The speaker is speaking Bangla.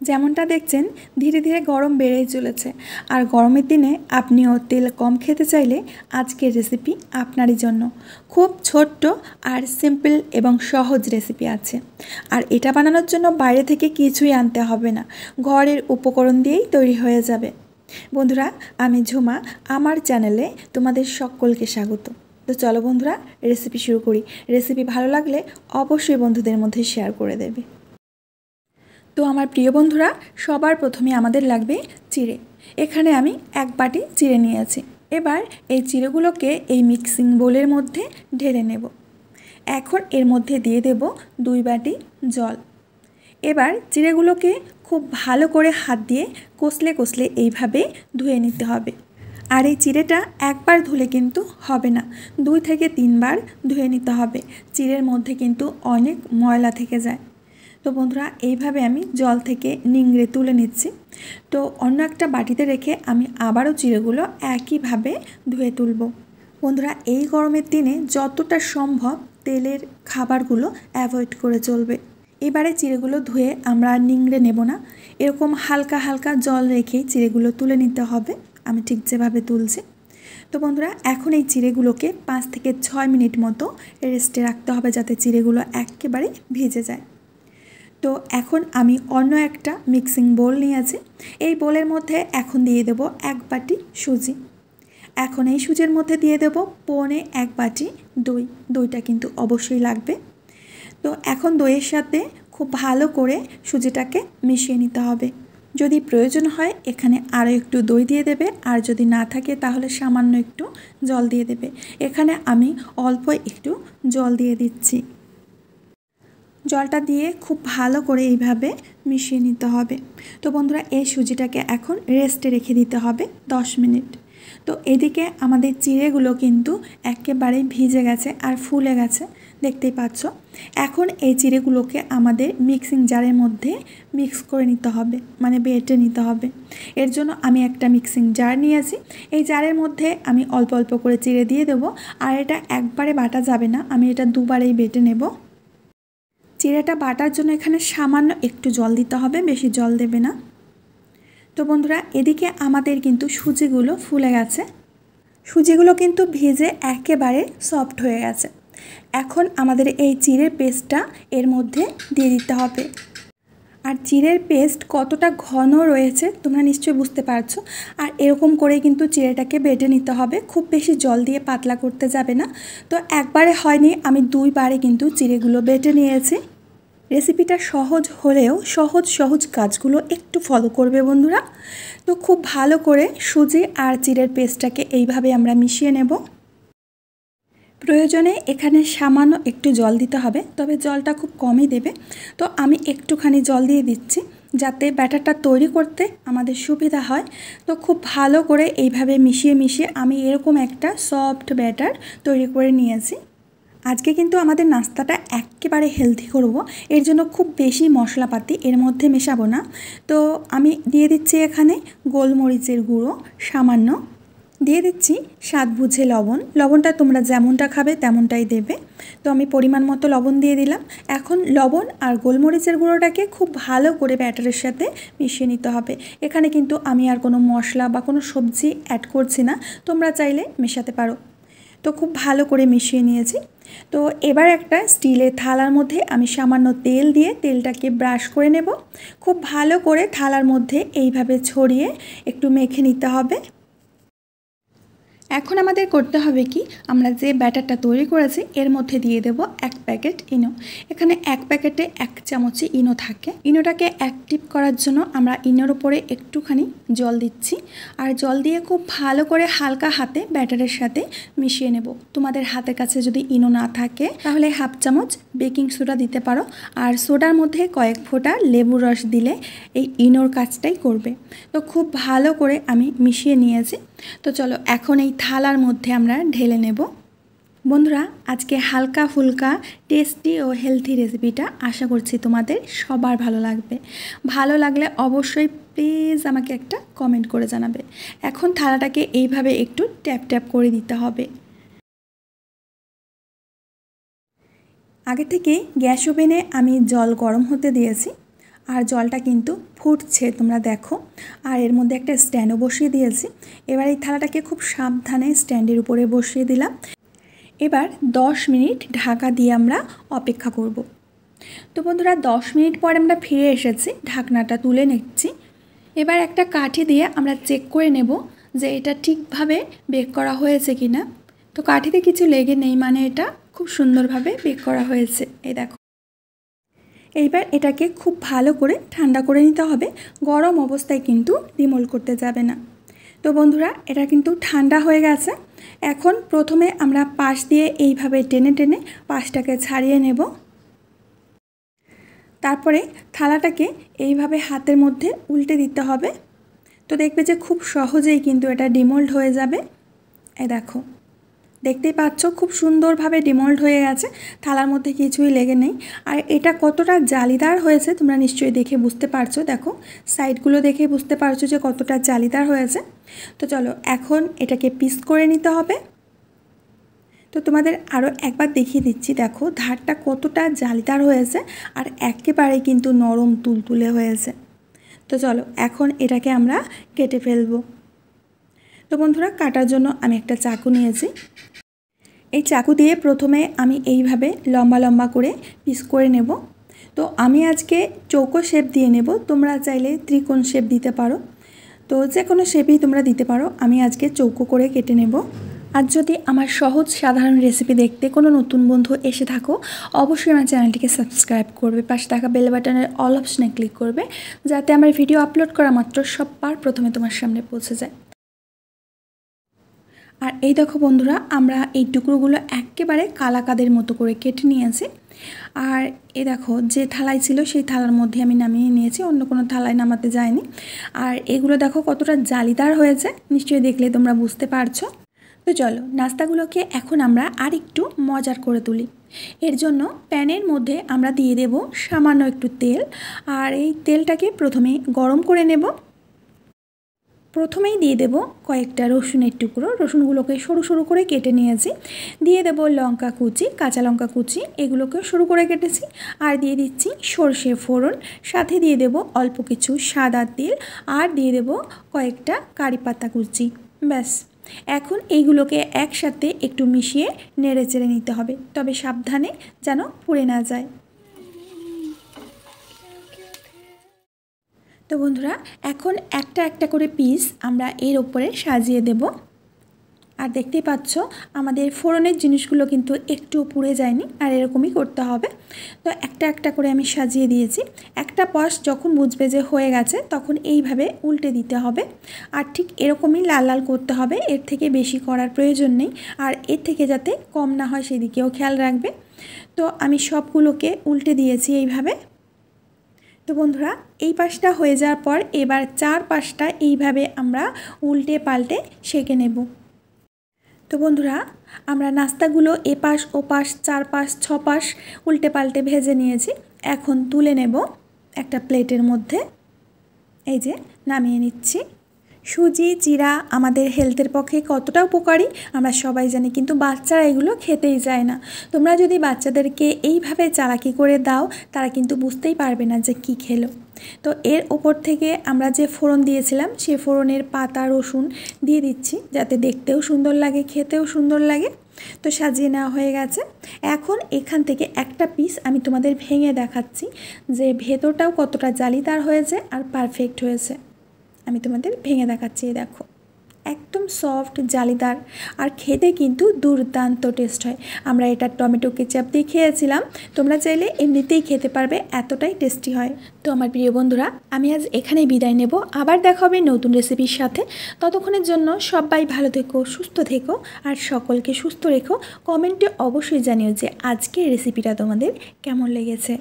যেমনটা দেখছেন ধীরে ধীরে গরম বেড়েই চলেছে। আর গরমের দিনে আপনিও তেল কম খেতে চাইলে আজকের রেসিপি আপনারই জন্য। খুব ছোট্ট আর সিম্পল এবং সহজ রেসিপি আছে। আর এটা বানানোর জন্য বাইরে থেকে কিছুই আনতে হবে না, ঘরের উপকরণ দিয়েই তৈরি হয়ে যাবে। বন্ধুরা, আমি ঝুমা, আমার চ্যানেলে তোমাদের সকলকে স্বাগত। তো চলো বন্ধুরা, রেসিপি শুরু করি। রেসিপি ভালো লাগলে অবশ্যই বন্ধুদের মধ্যে শেয়ার করে দেবে। তো আমার প্রিয় বন্ধুরা, সবার প্রথমে আমাদের লাগবে চিড়ে। এখানে আমি 1 বাটি চিড়ে নিয়েছি। এবার এই চিড়েগুলোকে এই মিক্সিং বোলের মধ্যে ঢেলে নেব। এখন এর মধ্যে দিয়ে দেব 2 বাটি জল। এবার চিড়েগুলোকে খুব ভালো করে হাত দিয়ে কষলে কষলে এইভাবে ধুয়ে নিতে হবে। আর এই চিড়েটা একবার ধুলে কিন্তু হবে না, 2 থেকে 3 বার ধুয়ে নিতে হবে। চিড়ের মধ্যে কিন্তু অনেক ময়লা থেকে যায়। তো বন্ধুরা, এইভাবে আমি জল থেকে নিংড়ে তুলে নিচ্ছি। তো অন্য একটা বাটিতে রেখে আমি আবারও চিড়েগুলো একইভাবে ধুয়ে তুলব। বন্ধুরা, এই গরমের দিনে যতটা সম্ভব তেলের খাবারগুলো অ্যাভয়েড করে চলবে। এবারে চিড়েগুলো ধুয়ে আমরা নিংড়ে নেব না, এরকম হালকা হালকা জল রেখেই চিড়েগুলো তুলে নিতে হবে। আমি ঠিক যেভাবে তুলছি। তো বন্ধুরা, এখন এই চিড়েগুলোকে 5 থেকে 6 মিনিট মতো রেস্টে রাখতে হবে, যাতে চিড়েগুলো একেবারে ভিজে যায়। তো এখন আমি অন্য একটা মিক্সিং বোল নিয়েছি। এই বোলের মধ্যে এখন দিয়ে দেব 1 বাটি সুজি। এখন এই সুজির মধ্যে দিয়ে দেব 1.25 বাটি দই। দইটা কিন্তু অবশ্যই লাগবে। তো এখন দইয়ের সাথে খুব ভালো করে সুজিটাকে মিশিয়ে নিতে হবে। যদি প্রয়োজন হয় এখানে আরও একটু দই দিয়ে দেবে, আর যদি না থাকে তাহলে সামান্য একটু জল দিয়ে দেবে। এখানে আমি অল্প একটু জল দিয়ে দিচ্ছি। জলটা দিয়ে খুব ভালো করে এইভাবে মিশিয়ে নিতে হবে। তো বন্ধুরা, এই সুজিটাকে এখন রেস্টে রেখে দিতে হবে 10 মিনিট। তো এদিকে আমাদের চিড়েগুলো কিন্তু একেবারে ভিজে গেছে আর ফুলে গেছে, দেখতেই পাচ্ছ। এখন এই চিড়েগুলোকে আমাদের মিক্সিং জারের মধ্যে মিক্স করে নিতে হবে, মানে বেটে নিতে হবে। এর জন্য আমি একটা মিক্সিং জার নিয়েছি। এই জারের মধ্যে আমি অল্প অল্প করে চিড়ে দিয়ে দেবো। আর এটা একবারে বাটা যাবে না, আমি এটা দুবারেই বেটে নেব। চিড়েটা বাটার জন্য এখানে সামান্য একটু জল দিতে হবে, বেশি জল দেবে না। তো বন্ধুরা, এদিকে আমাদের কিন্তু সুজিগুলো ফুলে গেছে। সুজিগুলো কিন্তু ভিজে একেবারে সফট হয়ে গেছে। এখন আমাদের এই চিড়ের পেস্টটা এর মধ্যে দিয়ে দিতে হবে। আর চিড়ের পেস্ট কতটা ঘন রয়েছে তোমরা নিশ্চয়ই বুঝতে পারছো। আর এরকম করে কিন্তু চিড়েটাকে বেটে নিতে হবে, খুব বেশি জল দিয়ে পাতলা করতে যাবে না। তো একবারে হয়নি, আমি 2 বারে কিন্তু চিড়েগুলো বেটে নিয়েছি। রেসিপিটা সহজ হলেও সহজ কাজগুলো একটু ফলো করবে বন্ধুরা। তো খুব ভালো করে সুজি আর চিড়ের পেস্টটাকে এইভাবে আমরা মিশিয়ে নেব। প্রয়োজনে এখানে সামান্য একটু জল দিতে হবে, তবে জলটা খুব কমই দেবে। তো আমি একটুখানি জল দিয়ে দিচ্ছি, যাতে ব্যাটারটা তৈরি করতে আমাদের সুবিধা হয়। তো খুব ভালো করে এইভাবে মিশিয়ে মিশিয়ে আমি এরকম একটা সফট ব্যাটার তৈরি করে নিয়েছি। আজকে কিন্তু আমাদের নাস্তাটা একেবারে হেলদি করব, এর জন্য খুব বেশি মশলাপাতি এর মধ্যে মেশাবো না। তো আমি দিয়ে দিচ্ছি এখানে গোলমরিচের গুঁড়ো সামান্য, দিয়ে দিচ্ছি স্বাদ বুঝে লবণ। লবণটা তোমরা যেমনটা খাবে তেমনটাই দেবে। তো আমি পরিমাণ মতো লবণ দিয়ে দিলাম। এখন লবণ আর গোলমরিচের গুঁড়োটাকে খুব ভালো করে ব্যাটারের সাথে মিশিয়ে নিতে হবে। এখানে কিন্তু আমি আর কোনো মশলা বা কোনো সবজি অ্যাড করছি না, তোমরা চাইলে মেশাতে পারো। তো খুব ভালো করে মিশিয়ে নিয়েছি। তো এবার একটা স্টিলের থালার মধ্যে আমি সামান্য তেল দিয়ে তেলটাকে ব্রাশ করে নেব। খুব ভালো করে থালার মধ্যে এইভাবে ছড়িয়ে একটু মেখে নিতে হবে। এখন আমাদের করতে হবে কি, আমরা যে ব্যাটারটা তৈরি করেছি এর মধ্যে দিয়ে দেব 1 প্যাকেট ইনো। এখানে 1 প্যাকেটে 1 চামচই ইনো থাকে। ইনোটাকে অ্যাক্টিভ করার জন্য আমরা ইনোর উপরে একটুখানি জল দিচ্ছি। আর জল দিয়ে খুব ভালো করে হালকা হাতে ব্যাটারের সাথে মিশিয়ে নেব। তোমাদের হাতের কাছে যদি ইনো না থাকে তাহলে 1/2 চামচ বেকিং সোডা দিতে পারো। আর সোডার মধ্যে কয়েক ফোঁটা লেবুর রস দিলে এই ইনোর কাজটাই করবে। তো খুব ভালো করে আমি মিশিয়ে নিয়েছি। তো চলো এখন এই থালার মধ্যে আমরা ঢেলে নেব। বন্ধুরা, আজকে হালকা ফুলকা টেস্টি ও হেলথি রেসিপিটা আশা করছি তোমাদের সবার ভালো লাগবে। ভালো লাগলে অবশ্যই প্লিজ আমাকে একটা কমেন্ট করে জানাবে। এখন থালাটাকে এইভাবে একটু ট্যাপ ট্যাপ করে দিতে হবে। আগে থেকে গ্যাস ওভেনে আমি জল গরম হতে দিয়েছি। আর জলটা কিন্তু ফুটছে তোমরা দেখো। আর এর মধ্যে একটা স্ট্যান্ডও বসিয়ে দিয়েছি। এবার এই থালাটাকে খুব সাবধানে স্ট্যান্ডের উপরে বসিয়ে দিলাম। এবার 10 মিনিট ঢাকা দিয়ে আমরা অপেক্ষা করব। তো বন্ধুরা 10 মিনিট পর আমরা ফিরে এসেছি, ঢাকনাটা তুলে নিচ্ছি। এবার একটা কাঠি দিয়ে আমরা চেক করে নেব যে এটা ঠিকভাবে বেক করা হয়েছে কি না। তো কাঠিতে কিছু লেগে নেই, মানে এটা খুব সুন্দরভাবে বেক করা হয়েছে। এই দেখো। এইবার এটাকে খুব ভালো করে ঠান্ডা করে নিতে হবে, গরম অবস্থায় কিন্তু ডিমোল্ড করতে যাবে না। তো বন্ধুরা এটা কিন্তু ঠান্ডা হয়ে গেছে। এখন প্রথমে আমরা পাশ দিয়ে এইভাবে টেনে টেনে পাশটাকে ছাড়িয়ে নেব। তারপরে থালাটাকে এইভাবে হাতের মধ্যে উল্টে দিতে হবে। তো দেখবে যে খুব সহজেই কিন্তু এটা ডিমোল্ড হয়ে যাবে। এই দেখো, দেখতেই পাচ্ছ খুব সুন্দরভাবে ডিমোল্ড হয়ে গেছে, থালার মধ্যে কিছুই লেগে নেই। আর এটা কতটা জালিদার হয়েছে তোমরা নিশ্চয়ই দেখে বুঝতে পারছো। দেখো সাইডগুলো দেখে বুঝতে পারছো যে কতটা জালিদার হয়েছে। তো চলো এখন এটাকে পিস করে নিতে হবে। তো তোমাদের আরও একবার দেখিয়ে দিচ্ছি, দেখো ধারটা কতটা জালিদার হয়েছে আর একেবারে কিন্তু নরম তুলতুলে হয়েছে। তো চলো এখন এটাকে আমরা কেটে ফেলবো। তো বন্ধুরা কাটার জন্য আমি একটা চাকু নিয়েছি। এই চাকু দিয়ে প্রথমে আমি এইভাবে লম্বা লম্বা করে পিস করে নেব। তো আমি আজকে চৌকো শেপ দিয়ে নেব, তোমরা চাইলে ত্রিকোণ শেপ দিতে পারো। তো যে কোনো শেপই তোমরা দিতে পারো, আমি আজকে চৌকো করে কেটে নেব। আর যদি আমার সহজ সাধারণ রেসিপি দেখতে কোনো নতুন বন্ধু এসে থাকো, অবশ্যই আমার চ্যানেলটিকে সাবস্ক্রাইব করবে, পাশে থাকা বেল বাটনের অল অপশনে ক্লিক করবে, যাতে আমার ভিডিও আপলোড করা মাত্র সবার প্রথমে তোমার সামনে পৌঁছে যায়। আর এই দেখো বন্ধুরা, আমরা এই টুকরোগুলো একেবারে কালাকাদের মতো করে কেটে নিয়েছি। আর এই দেখো যে থালায় ছিল সেই থালার মধ্যে আমি নামিয়ে নিয়েছি, অন্য কোনো থালায় নামাতে যায়নি। আর এগুলো দেখো কতটা জালিদার হয়েছে, নিশ্চয়ই দেখলে তোমরা বুঝতে পারছো। তো চলো নাস্তাগুলোকে এখন আমরা আর একটু মজার করে তুলি। এর জন্য প্যানের মধ্যে আমরা দিয়ে দেব সামান্য একটু তেল। আর এই তেলটাকে প্রথমে গরম করে নেব। প্রথমেই দিয়ে দেব কয়েকটা রসুনের টুকরো, রসুনগুলোকে সরু সরু করে কেটে নিয়েছি। দিয়ে দেব লঙ্কা কুচি, কাঁচা লঙ্কা কুচি, এগুলোকে সরু করে কেটেছি। আর দিয়ে দিচ্ছি সর্ষে ফোড়ন, সাথে দিয়ে দেব অল্প কিছু সাদা তেল, আর দিয়ে দেব কয়েকটা কারি পাতা কুচি। ব্যাস, এখন এইগুলোকে একসাথে একটু মিশিয়ে নেড়ে চেড়ে নিতে হবে, তবে সাবধানে যেন পুড়ে না যায়। তো বন্ধুরা এখন একটা একটা করে পিস আমরা এর ওপরে সাজিয়ে দেব। আর দেখতেই পাচ্ছ আমাদের ফোড়নের জিনিসগুলো কিন্তু একটুও পুড়ে যায়নি, আর এরকমই করতে হবে। তো একটা একটা করে আমি সাজিয়ে দিয়েছি। একটা পাশ যখন বুঝবে যে হয়ে গেছে তখন এইভাবে উল্টে দিতে হবে। আর ঠিক এরকমই লাল লাল করতে হবে, এর থেকে বেশি করার প্রয়োজন নেই। আর এর থেকে যাতে কম না হয় সেদিকেও খেয়াল রাখবে। তো আমি সবগুলোকে উল্টে দিয়েছি এইভাবে। তো বন্ধুরা এই পাশটা হয়ে যাওয়ার পর এবার চার পাশটা এইভাবে আমরা উল্টে পাল্টে সেঁকে নেব। তো বন্ধুরা আমরা নাস্তাগুলো এপাশ ওপাশ চারপাশ ছপাশ উল্টে পাল্টে ভেজে নিয়েছি। এখন তুলে নেব একটা প্লেটের মধ্যে। এই যে নামিয়ে নিচ্ছি। সুজি চিড়া আমাদের হেলথের পক্ষে কতটা উপকারী আমরা সবাই জানি, কিন্তু বাচ্চারা এগুলো খেতেই চায় না। তোমরা যদি বাচ্চাদেরকে এইভাবে চালাকি করে দাও, তারা কিন্তু বুঝতেই পারবে না যে কি খেলো। তো এর ওপর থেকে আমরা যে ফোড়ন দিয়েছিলাম সেই ফোড়নের পাতা রসুন দিয়ে দিচ্ছি, যাতে দেখতেও সুন্দর লাগে খেতেও সুন্দর লাগে। তো সাজিয়ে নেওয়া হয়ে গেছে। এখন এখান থেকে একটা পিস আমি তোমাদের ভেঙে দেখাচ্ছি যে ভেতরটাও কতটা জালিদার হয়েছে আর পারফেক্ট হয়েছে। আমি তোমাদের ভেঙে দেখাচ্ছি, দেখো একদম সফট জালিদার, আর খেতে কিন্তু দুর্দান্ত টেস্ট হয়। আমরা এটা টমেটো কেচাপ দিয়ে খেয়েছিলাম, তোমরা চাইলে এমনিতেই খেতে পারবে, এতটাই টেস্টি হয়। তো আমার প্রিয় বন্ধুরা আমি আজ এখানেই বিদায় নেব, আবার দেখা হবে নতুন রেসিপির সাথে। ততক্ষণের জন্য সবাই ভালো থেকো, সুস্থ থেকো, আর সকলকে সুস্থ রেখো। কমেন্টে অবশ্যই জানিও যে আজকের রেসিপিটা তোমাদের কেমন লেগেছে।